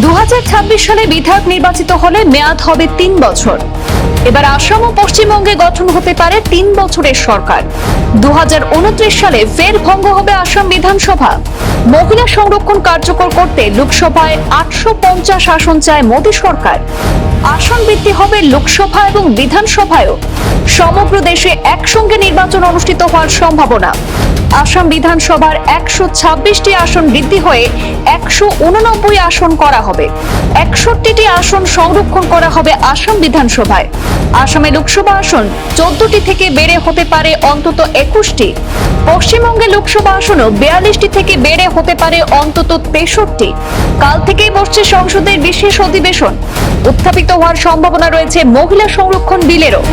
2026 সালে বিধায়ক নির্বাচিত হলে মেয়াদ হবে 3 বছর। এবার আসাম ও পশ্চিমবঙ্গে গঠন হতে পারে 3 বছরের সরকার। 2029 সালে ফের ভঙ্গ হবে আসাম বিধানসভা। মহিলা সংরক্ষণ কার্যকর করতে লোকসভায় 850 আসন চায় মোদী সরকার। আসন বৃদ্ধি হবে লোকসভা এবং বিধানসভায়ও। সমগ্র দেশে একসঙ্গে নির্বাচন অনুষ্ঠিত হওয়ার সম্ভাবনা। আসাম বিধানসভার 126টি আসন বৃদ্ধি হয়ে 189 আসন করা হবে। 61টি আসন সংরক্ষণ করা হবে আসাম বিধানসভায়। আসামে লোকসভা আসন 14টি থেকে বেড়ে হতে পারে অন্তত 21টি। পশ্চিমবঙ্গে লোকসভা আসনও 42টি থেকে বেড়ে হতে পারে অন্তত 63টি। কাল থেকেই বসছে সংসদের বিশেষ অধিবেশন। উত্থাপিত হওয়ার সম্ভাবনা রয়েছে মহিলা সংরক্ষণ বিলেরও।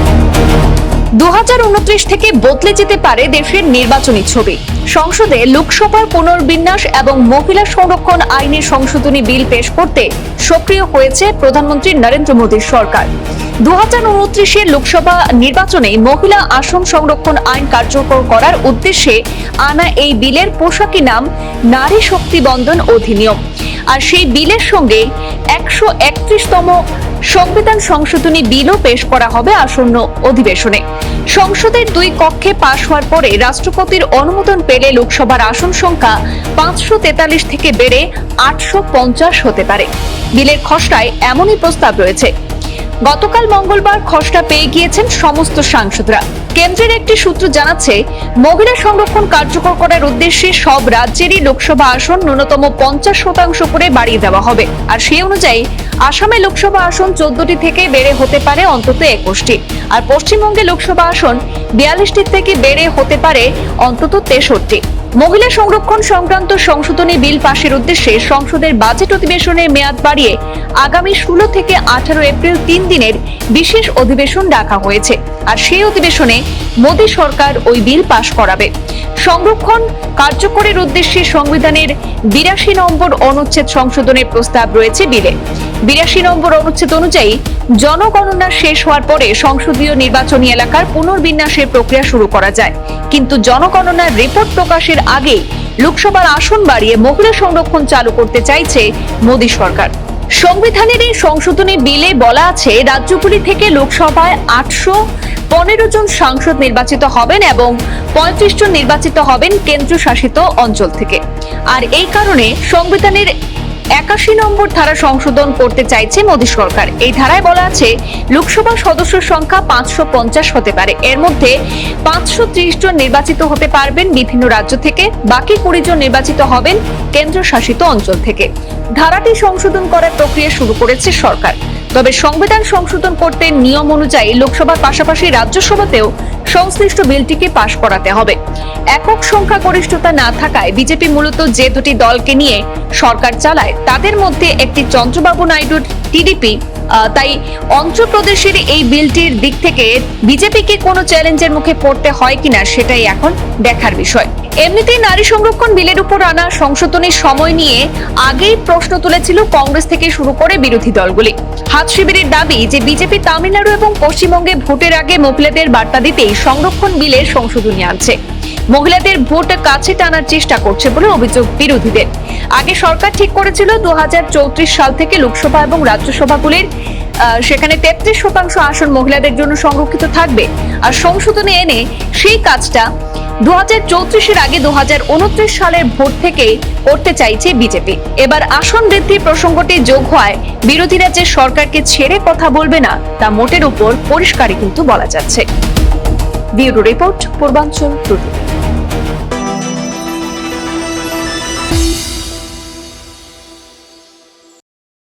2029 থেকে বদলে যেতে পারে দেশের নির্বাচনী ছবি। সংসদে লোকসভার পুনর্বিন্যাস এবং মহিলা সংরক্ষণ আইনের সংশোধনী বিল পেশ করতে সক্রিয় হয়েছে প্রধানমন্ত্রী নরেন্দ্র মোদীর সরকার। 2029 লোকসভা নির্বাচনে মহিলা আসন সংরক্ষণ আইন কার্যকর করার উদ্দেশ্যে আনা এই বিলের পোশাকি নাম নারী শক্তি বন্ধন অধিনিয়ম। আর সেই বিলের সঙ্গে 131তম সংবিধান সংশোধনী বিলও পেশ করা হবে আসন্ন অধিবেশনে। সংসদের 2 কক্ষে পাশ হওয়ার পরে রাষ্ট্রপতির অনুমোদন পেলে লোকসভার আসন সংখ্যা 543 থেকে বেড়ে 850 হতে পারে। বিলের খসড়ায় এমনই প্রস্তাব রয়েছে। গতকাল মঙ্গলবার খসড়া পেয়ে গিয়েছেন সমস্ত সাংসদরা। কেন্দ্রের একটি সূত্র জানাচ্ছে, মহিলা সংরক্ষণ কার্যকর করার উদ্দেশ্যে সব রাজ্যেরই লোকসভা আসন ন্যূনতম 50% করে বাড়িয়ে দেওয়া হবে। আর সেই অনুযায়ী আসামে লোকসভা আসন 14টি থেকে বেড়ে হতে পারে অন্তত 21টি। আর পশ্চিমবঙ্গে লোকসভা আসন 42টি থেকে বেড়ে হতে পারে অন্তত 63টি। মহিলা সংরক্ষণ সংক্রান্ত সংশোধনী বিল পাশের উদ্দেশ্যে সংসদের বাজেট অধিবেশনের মেয়াদ বাড়িয়ে আগামী 16 থেকে 18 এপ্রিল 3 দিনের বিশেষ অধিবেশন ডাকা হয়েছে। আর সেই অধিবেশনে মোদী সরকার ওই বিল পাশ করাবে। সংরক্ষণ কার্যকরের উদ্দেশ্যে সংবিধানের 82 নম্বর অনুচ্ছেদ সংশোধনের প্রস্তাব রয়েছে বিলে। 82 নম্বর অনুচ্ছেদ অনুযায়ী জনগণনা শেষ হওয়ার পরে সংসদীয় নির্বাচনী এলাকার পুনর্বিন্যাসের প্রক্রিয়া শুরু করা যায়। কিন্তু জনগণনার রিপোর্ট প্রকাশের আগে লোকসভার আসন বাড়িয়ে মহিলা সংরক্ষণ চালু করতে চাইছে মোদী সরকার। সংবিধানের এই সংশোধনী বিলে বলা আছে, রাজ্যগুলি থেকে লোকসভায় 815 জন সাংসদ নির্বাচিত হবেন এবং 35 জন নির্বাচিত হবেন কেন্দ্রীয় শাসিত অঞ্চল থেকে। আর এই কারণে সংবিধানের 81 নম্বর ধারা সংশোধন করতে চাইছে মোদী সরকার। এই ধারায় বলা আছে, লোকসভা সদস্যের সংখ্যা 550 হতে পারে। এর মধ্যে 530 জন নির্বাচিত হতে পারবেন বিভিন্ন রাজ্য থেকে, বাকি 20 জন নির্বাচিত হবেন কেন্দ্রীয় শাসিত অঞ্চল থেকে। ধারাটি সংশোধন করার প্রক্রিয়া শুরু করেছে সরকার। তবে সংবিধান সংশোধন করতে নিয়ম অনুযায়ী লোকসভার পাশাপাশি রাজ্যসভাতেও সংশ্লিষ্ট বিলটিকে পাশ করাতে হবে। একক সংখ্যাগরিষ্ঠতা না থাকায় বিজেপি মূলত যে দুটি দলকে নিয়ে সরকার চালায় তাদের মধ্যে একটি চন্দ্রবাবু নাইডুর টিডিপি। তাই অন্ধ্রপ্রদেশের এই বিলটির দিক থেকে বিজেপিকে কোনো চ্যালেঞ্জের মুখে পড়তে হয় কিনা সেটাই এখন দেখার বিষয়। এমনিতেই নারী সংরক্ষণ বিলের উপর আনা সংশোধনের সময় নিয়ে আগেই প্রশ্ন তুলেছিল কংগ্রেস থেকে শুরু করে বিরোধী দলগুলি। হাত শিবিরের দাবি যে বিজেপি তামিলনাড়ু এবং পশ্চিমবঙ্গে ভোটের আগে মহিলাদের বার্তা দিতেই সংরক্ষণ বিলের সংশোধনী আনছে। মহিলাদের ভোট কাছে টানার চেষ্টা করছে বলে অভিযোগ বিরোধীদের। আগে সরকার ঠিক করেছিল 2034 সাল থেকে লোকসভা এবং রাজ্যসভাগুলির সেখানে 33% আসন মহিলাদের জন্য সংরক্ষিত থাকবে। আর সংশোধনী এনে সেই কাজটা 2034 আগে 2029 সালের ভোট থেকে করতে চাইছে বিজেপি। এবার আসন বৃদ্ধির প্রসঙ্গটি যোগ হওয়ায় বিরোধীরা যে সরকারকে ছেড়ে কথা বলবে না তা মোটের উপর পরিষ্কারই কিন্তু বলা যাচ্ছে। ব্যুরো রিপোর্ট, পূর্বাঞ্চল প্রতিদিন।